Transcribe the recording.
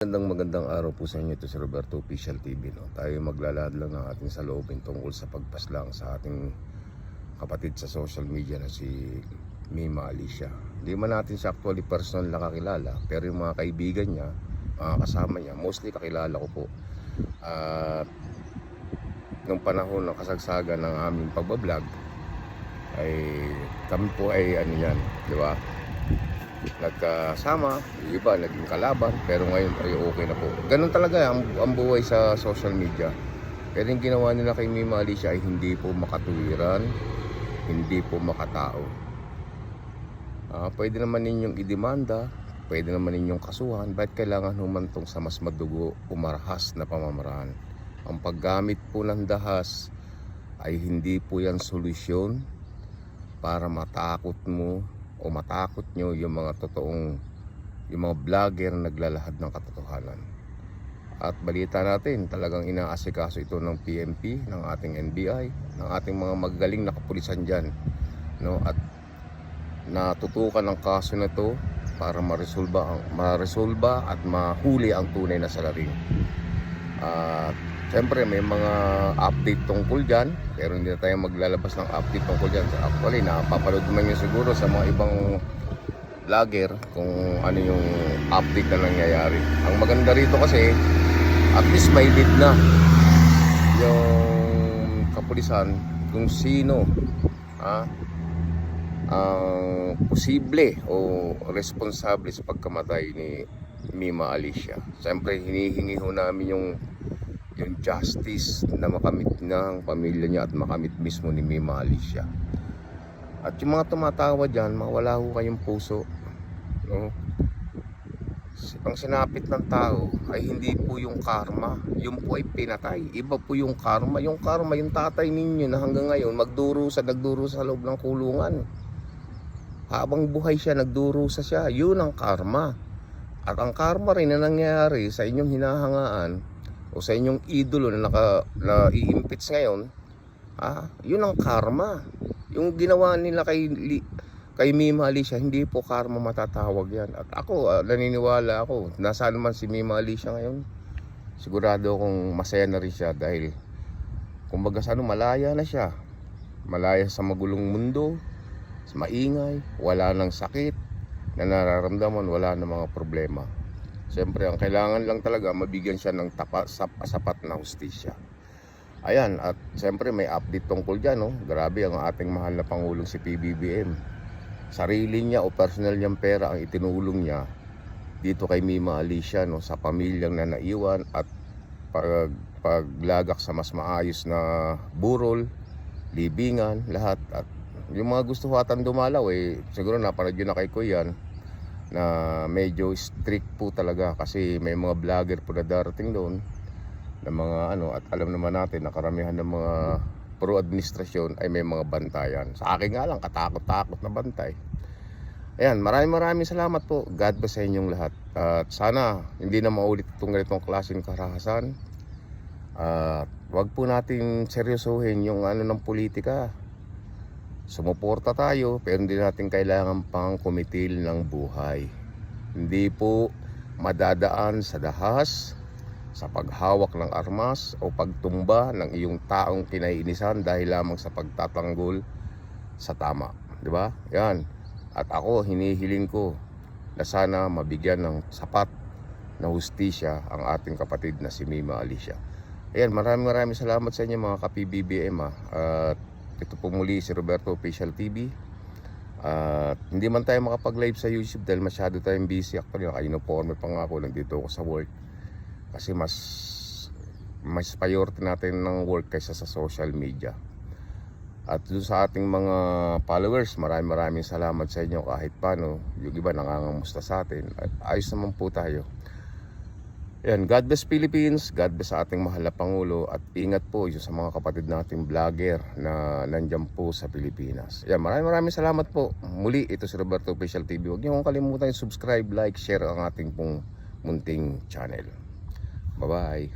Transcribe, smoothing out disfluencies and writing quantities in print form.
Magandang araw po sa inyo. Ito si Roberto Official TV. Tayo maglalahad lang ng ating saloobin tungkol sa pagpaslang sa ating kapatid sa social media na si Mima Alicia. Hindi man natin siya actually personal nakakilala, pero yung mga kaibigan niya, mga kasama niya, mostly kakilala ko po. At nung panahon ng kasagsagan ng aming pagbablog, ay kami po ay ano yan, di ba? Nagkasama, yung iba naging kalaban, pero ngayon ay okay na po. Ganun talaga ang buhay sa social media. Pero yung ginawa nila kay Mima Alicia ay hindi po makatuwiran, hindi po makatao. Pwede naman ninyong idemanda, pwede naman ninyong kasuhan, bakit kailangan humantong sa mas madugo o marahas na pamamaraan? Ang paggamit po ng dahas ay hindi po yan solusyon para matakot mo o matakot nyo yung mga yung mga vlogger na naglalahad ng katotohanan. At balita natin, talagang inaasikaso ito ng PNP, ng ating NBI, ng ating mga magaling na kapulisan dyan, no? At natutukan ang kaso na to para maresolba at mahuli ang tunay na salarin. Siyempre may mga update tungkol dyan, pero hindi na tayo maglalabas ng update tungkol dyan. Actually, napapanood naman nyo siguro sa mga ibang vlogger kung ano yung update na nangyayari. Ang maganda rito kasi, at least may lead na yung kapulisan kung sino ang posible o responsable sa pagkamatay ni Mima Alicia. Siyempre, hinihingi ho namin yung justice na makamit ng pamilya niya at makamit mismo ni Mima Alicia. At yung mga tumatawa dyan, mawala ho kayong puso, no? Ang sinapit ng tao ay hindi po yung karma, yung po ay pinatay. Iba po yung karma. Yung karma, yung tatay ninyo na hanggang ngayon nagdurusa sa loob ng kulungan. Habang buhay siya, nagdurusa siya. Yun ang karma. At ang karma rin na nangyayari sa inyong hinahangaan o sa inyong idolo na i-impeach ngayon, yun ang karma. Yung ginawa nila kay Mima Alicia, hindi po karma matatawag yan. At ako, naniniwala ako, nasaan man si Mima Alicia ngayon, sigurado akong masaya na rin siya dahil kumbaga malaya na siya. Malaya sa magulong mundo, sa maingay, wala ng sakit na nararamdaman, wala ng mga problema. Siyempre, ang kailangan lang talaga, mabigyan siya ng sapat na hustisya. Ayan, at siyempre may update tungkol dyan, no? Grabe ang ating mahal na Pangulong si PBBM. Sarili niya o personal niyang pera ang itinulong niya dito kay Mima Alicia, no? Sa pamilyang na naiwan at paglagak sa mas maayos na burol, libingan, lahat. At yung mga gusto hatan dumalaw, siguro napanood yun na kay Kuyan, na medyo strict po talaga kasi may mga vlogger po na darating doon na mga at alam naman natin na karamihan ng mga pro-administrasyon ay may mga bantayan. Sa akin nga lang, katakot-takot na bantay. Ayan, maraming salamat po. God bless sa inyong lahat. At sana hindi na maulit itong ganitong klaseng karahasan. At wag po natin seryosohin yung ng politika. Sumuporta tayo, pero hindi natin kailangan pang kumitil ng buhay. Hindi po madadaan sa dahas, sa paghawak ng armas o pagtumba ng iyong taong kinaiinisan dahil lamang sa pagtatanggol sa tama. Diba? Yan. At ako, hinihiling ko na sana mabigyan ng sapat na hustisya ang ating kapatid na si Mima Alicia. Ayan, maraming salamat sa inyo mga ka-PBBM. At ito po muli si Roberto Official TV. Hindi man tayo makapag-live sa YouTube dahil masyado tayong busy. Actually, naka-uniforme pa nga ako, nandito ako sa work. Kasi mas priority natin ng work kaysa sa social media. At doon sa ating mga followers, maraming salamat sa inyo kahit paano. Yung iba nangangamusta sa atin. At ayos naman po tayo. Yan, God bless Philippines, God bless sa ating mahal na Pangulo at ingat po yung sa mga kapatid nating vlogger na nandyan po sa Pilipinas. Yan, maraming salamat po. Muli, ito si Roberto Official TV. Huwag niyo kong kalimutan yung subscribe, like, share ang ating pong munting channel. Bye-bye.